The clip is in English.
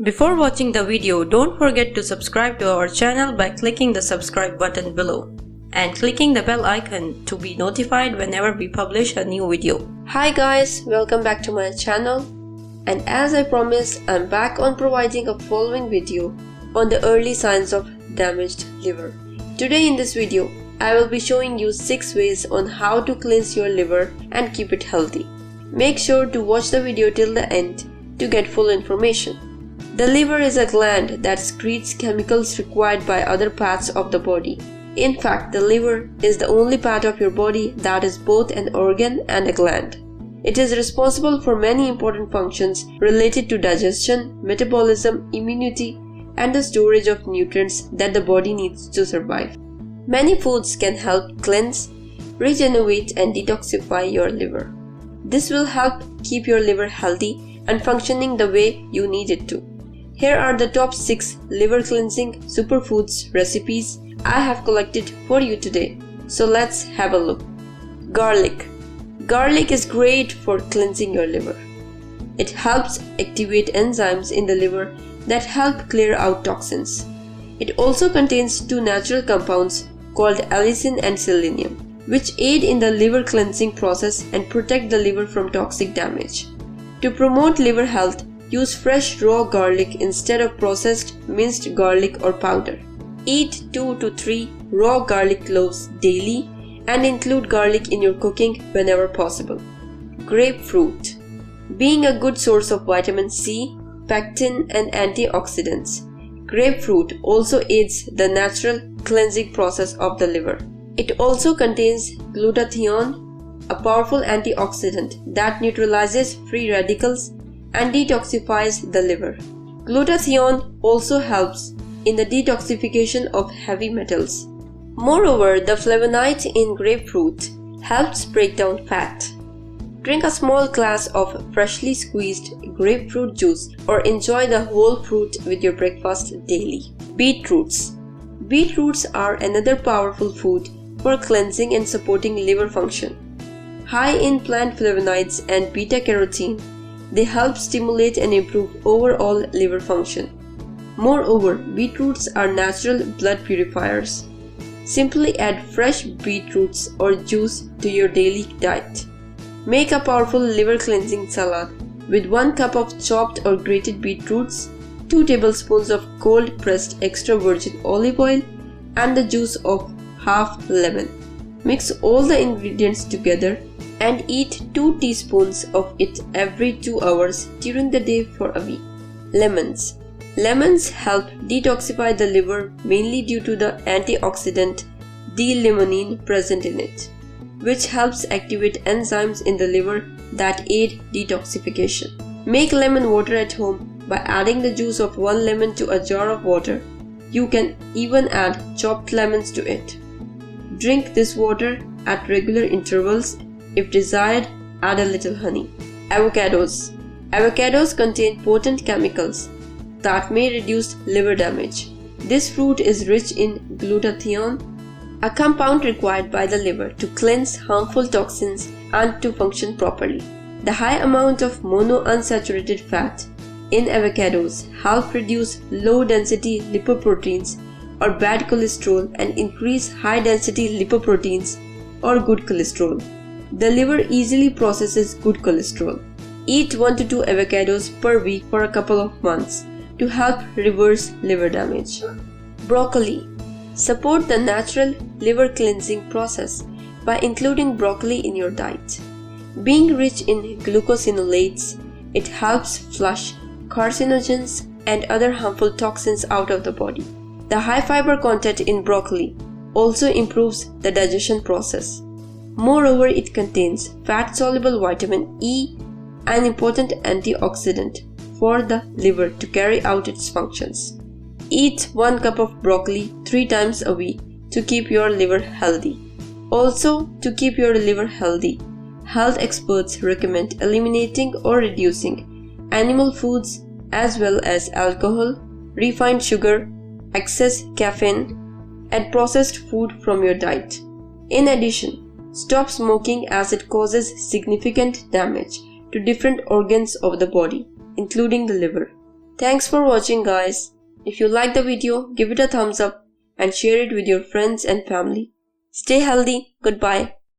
Before watching the video, don't forget to subscribe to our channel by clicking the subscribe button below and clicking the bell icon to be notified whenever we publish a new video. Hi guys, welcome back to my channel, and as I promised, I'm back on providing a following video on the early signs of damaged liver. Today in this video, I will be showing you 6 ways on how to cleanse your liver and keep it healthy. Make sure to watch the video till the end to get full information. The liver is a gland that secretes chemicals required by other parts of the body. In fact, the liver is the only part of your body that is both an organ and a gland. It is responsible for many important functions related to digestion, metabolism, immunity, and the storage of nutrients that the body needs to survive. Many foods can help cleanse, rejuvenate, and detoxify your liver. This will help keep your liver healthy and functioning the way you need it to. Here are the top 6 liver cleansing superfoods recipes I have collected for you today. So let's have a look. Garlic. Garlic is great for cleansing your liver. It helps activate enzymes in the liver that help clear out toxins. It also contains 2 natural compounds called allicin and selenium, which aid in the liver cleansing process and protect the liver from toxic damage. To promote liver health, use fresh raw garlic instead of processed minced garlic or powder. Eat 2 to 3 raw garlic cloves daily and include garlic in your cooking whenever possible. Grapefruit. Being a good source of vitamin C, pectin, and antioxidants, grapefruit also aids the natural cleansing process of the liver. It also contains glutathione, a powerful antioxidant that neutralizes free radicals and detoxifies the liver. Glutathione also helps in the detoxification of heavy metals. Moreover, the flavonoid in grapefruit helps break down fat. Drink a small glass of freshly squeezed grapefruit juice or enjoy the whole fruit with your breakfast daily. Beetroots. Beetroots are another powerful food for cleansing and supporting liver function. High in plant flavonoids and beta-carotene, they help stimulate and improve overall liver function. Moreover, beetroots are natural blood purifiers. Simply add fresh beetroots or juice to your daily diet. Make a powerful liver cleansing salad with 1 cup of chopped or grated beetroots, 2 tablespoons of cold pressed extra virgin olive oil, and the juice of half lemon. Mix all the ingredients together and eat 2 teaspoons of it every 2 hours during the day for a week. Lemons. Lemons help detoxify the liver mainly due to the antioxidant D-limonene present in it, which helps activate enzymes in the liver that aid detoxification. Make lemon water at home by adding the juice of 1 lemon to a jar of water. You can even add chopped lemons to it. Drink this water at regular intervals. If desired, add a little honey. Avocados. Avocados contain potent chemicals that may reduce liver damage. This fruit is rich in glutathione, a compound required by the liver to cleanse harmful toxins and to function properly. The high amount of monounsaturated fat in avocados help reduce low-density lipoproteins or bad cholesterol and increase high-density lipoproteins or good cholesterol. The liver easily processes good cholesterol. Eat 1 to 2 avocados per week for a couple of months to help reverse liver damage. Broccoli. Support the natural liver cleansing process by including broccoli in your diet. Being rich in glucosinolates, it helps flush carcinogens and other harmful toxins out of the body. The high fiber content in broccoli also improves the digestion process. Moreover, it contains fat-soluble vitamin E, an important antioxidant for the liver to carry out its functions. Eat 1 cup of broccoli 3 times a week to keep your liver healthy. Also, to keep your liver healthy, health experts recommend eliminating or reducing animal foods as well as alcohol, refined sugar, excess caffeine, and processed food from your diet. In addition, stop smoking as it causes significant damage to different organs of the body, including the liver. Thanks for watching, guys. If you like the video, give it a thumbs up and share it with your friends and family. Stay healthy. Goodbye.